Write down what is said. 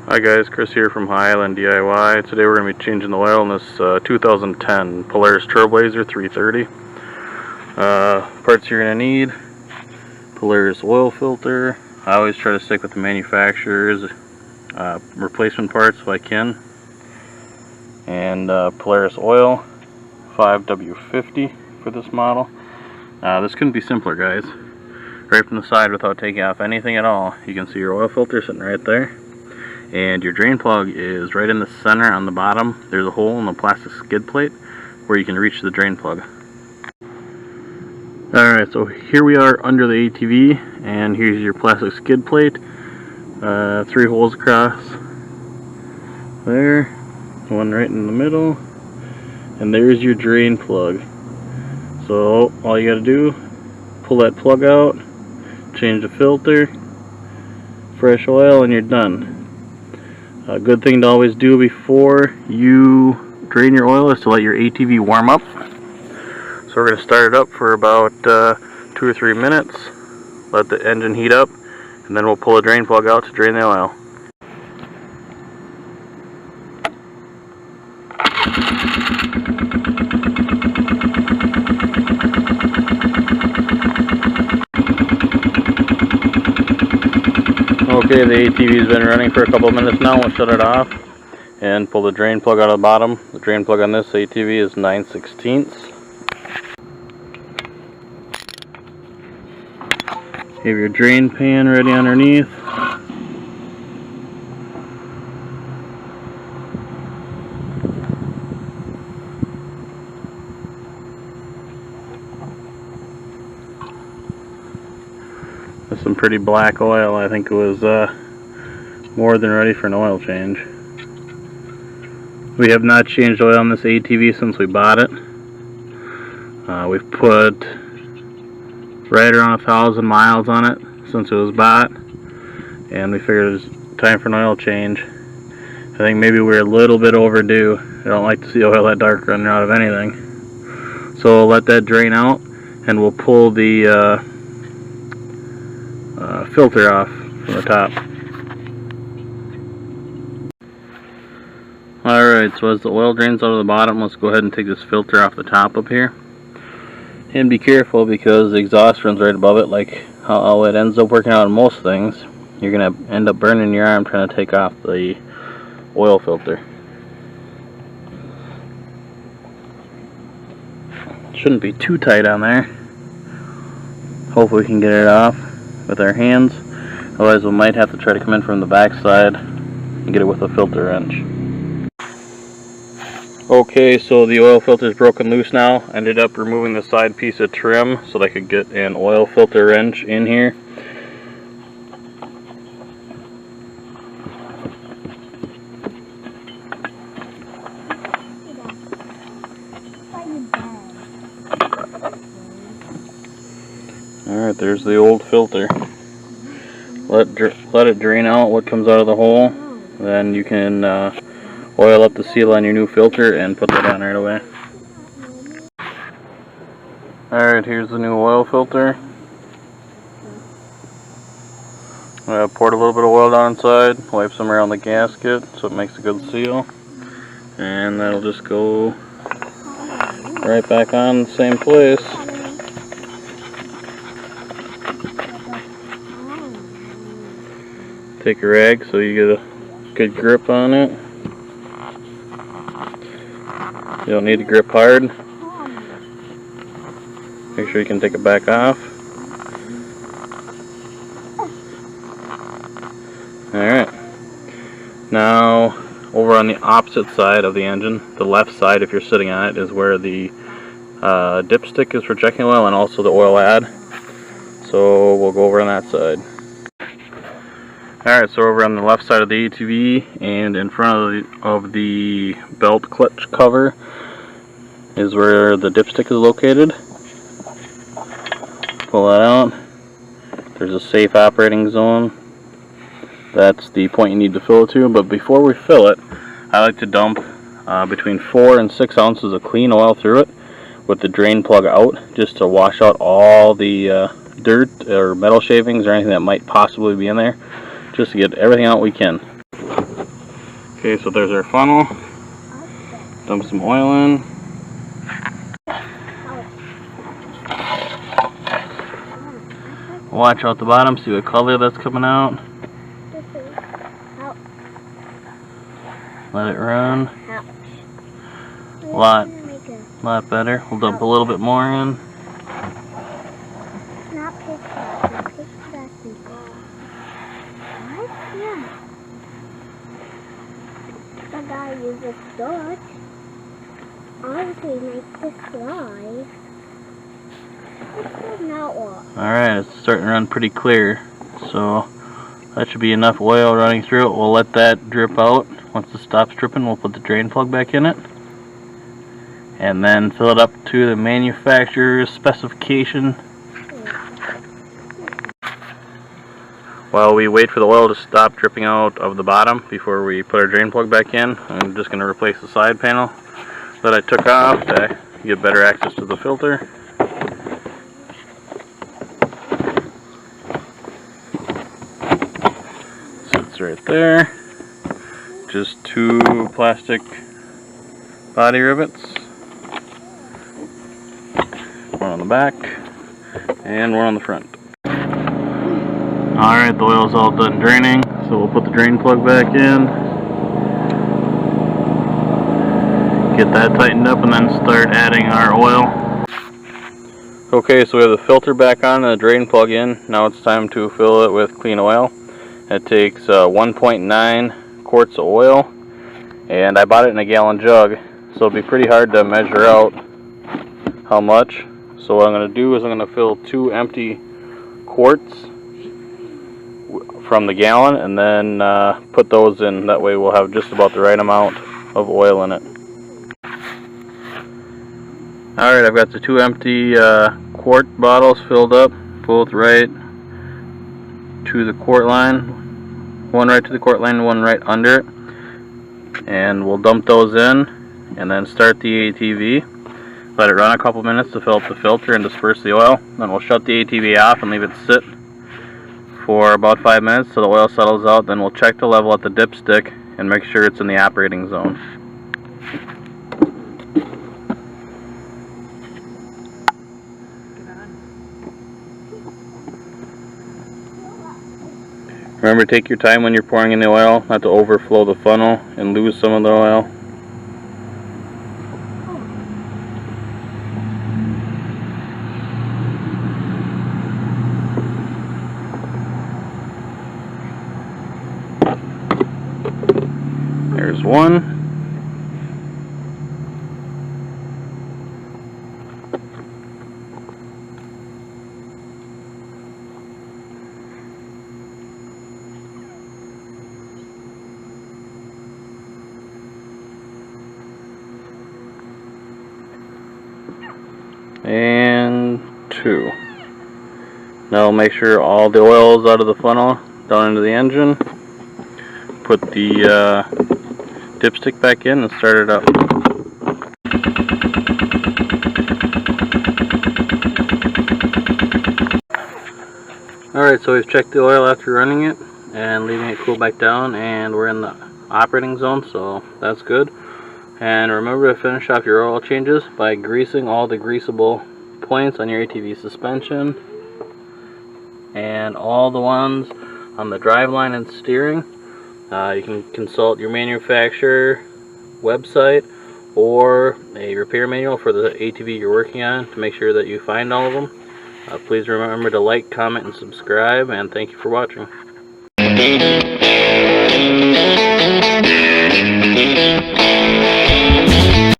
Hi guys, Chris here from Highland DIY. Today we're going to be changing the oil in this 2010 Polaris Trailblazer 330. Parts you're going to need: Polaris oil filter. I always try to stick with the manufacturer's replacement parts if I can. And Polaris oil, 5W50 for this model. This couldn't be simpler, guys. Right from the side without taking off anything at all, you can see your oil filter sitting right there. And your drain plug is right in the center on the bottom. There's a hole in the plastic skid plate where you can reach the drain plug. Alright, so here we are under the ATV, and here's your plastic skid plate. 3 holes across there, one right in the middle, and there's your drain plug. So all you gotta do, pull that plug out, change the filter, fresh oil, and you're done. A good thing to always do before you drain your oil is to let your ATV warm up. So we're going to start it up for about 2 or 3 minutes, let the engine heat up, and then we'll pull the drain plug out to drain the oil. Okay, the ATV's been running for a couple of minutes now. We'll shut it off and pull the drain plug out of the bottom. The drain plug on this ATV is 9/16. You have your drain pan ready underneath. That's some pretty black oil. I think it was more than ready for an oil change. We have not changed oil on this ATV since we bought it. We've put right around 1,000 miles on it since it was bought, and we figured it was time for an oil change. I think maybe we're a little bit overdue. I don't like to see oil that dark running out of anything. So we'll let that drain out, and we'll pull the filter off from the top. Alright, so as the oil drains out of the bottom, let's go ahead and take this filter off the top up here. And be careful, because the exhaust runs right above it, like how it ends up working out on most things. You're going to end up burning your arm trying to take off the oil filter. Shouldn't be too tight on there. Hopefully we can get it off with our hands. Otherwise we might have to try to come in from the back side and get it with a filter wrench. Okay, so the oil filter is broken loose now. I ended up removing the side piece of trim so that I could get an oil filter wrench in here. Alright, there's the old filter. Let it drain out what comes out of the hole. Then you can oil up the seal on your new filter and put that on right away. Alright, here's the new oil filter. Poured a little bit of oil down inside, wipe some around the gasket so it makes a good seal. And that'll just go right back on the same place. Take a rag so you get a good grip on it. You don't need to grip hard. Make sure you can take it back off. Alright. Now, over on the opposite side of the engine, the left side if you're sitting on it, is where the dipstick is for checking oil and also the oil add. So we'll go over on that side. Alright, so over on the left side of the ATV and in front of the belt clutch cover is where the dipstick is located. Pull that out. There's a safe operating zone. That's the point you need to fill it to, but before we fill it, I like to dump between 4 and 6 ounces of clean oil through it with the drain plug out, just to wash out all the dirt or metal shavings or anything that might possibly be in there, just to get everything out we can. Okay, so there's our funnel. Dump some oil in. Watch out the bottom, see what color that's coming out. Let it run. A lot better. We'll dump a little bit more in. I gotta use a start. Obviously make this slide. Alright, it's starting to run pretty clear. So that should be enough oil running through it. We'll let that drip out. Once it stops dripping, we'll put the drain plug back in it. And then fill it up to the manufacturer's specification. While we wait for the oil to stop dripping out of the bottom before we put our drain plug back in, I'm just going to replace the side panel that I took off to get better access to the filter. Sits right there. Just 2 plastic body rivets. One on the back and one on the front. Alright, the oil's all done draining, so we'll put the drain plug back in. Get that tightened up and then start adding our oil. Okay, so we have the filter back on and the drain plug in. Now it's time to fill it with clean oil. It takes 1.9 quarts of oil, and I bought it in a gallon jug, so it'll be pretty hard to measure out how much. So what I'm going to do is I'm going to fill 2 empty quarts from the gallon and then put those in. That way we'll have just about the right amount of oil in it. Alright, I've got the 2 empty quart bottles filled up, both right to the quart line. One right to the quart line, one right under it. And we'll dump those in and then start the ATV. Let it run a couple minutes to fill up the filter and disperse the oil. Then we'll shut the ATV off and leave it sit for about 5 minutes so the oil settles out. Then we'll check the level at the dipstick and make sure it's in the operating zone. Remember, take your time when you're pouring in the oil, not to overflow the funnel and lose some of the oil. There's one. And 2. Now make sure all the oil is out of the funnel down into the engine. Put the dipstick back in and start it up. Alright, so we've checked the oil after running it and leaving it cool back down, and we're in the operating zone, so that's good. And remember to finish off your oil changes by greasing all the greasable points on your ATV suspension and all the ones on the driveline and steering. You can consult your manufacturer website or a repair manual for the ATV you're working on to make sure that you find all of them. Please remember to like, comment, and subscribe, and thank you for watching.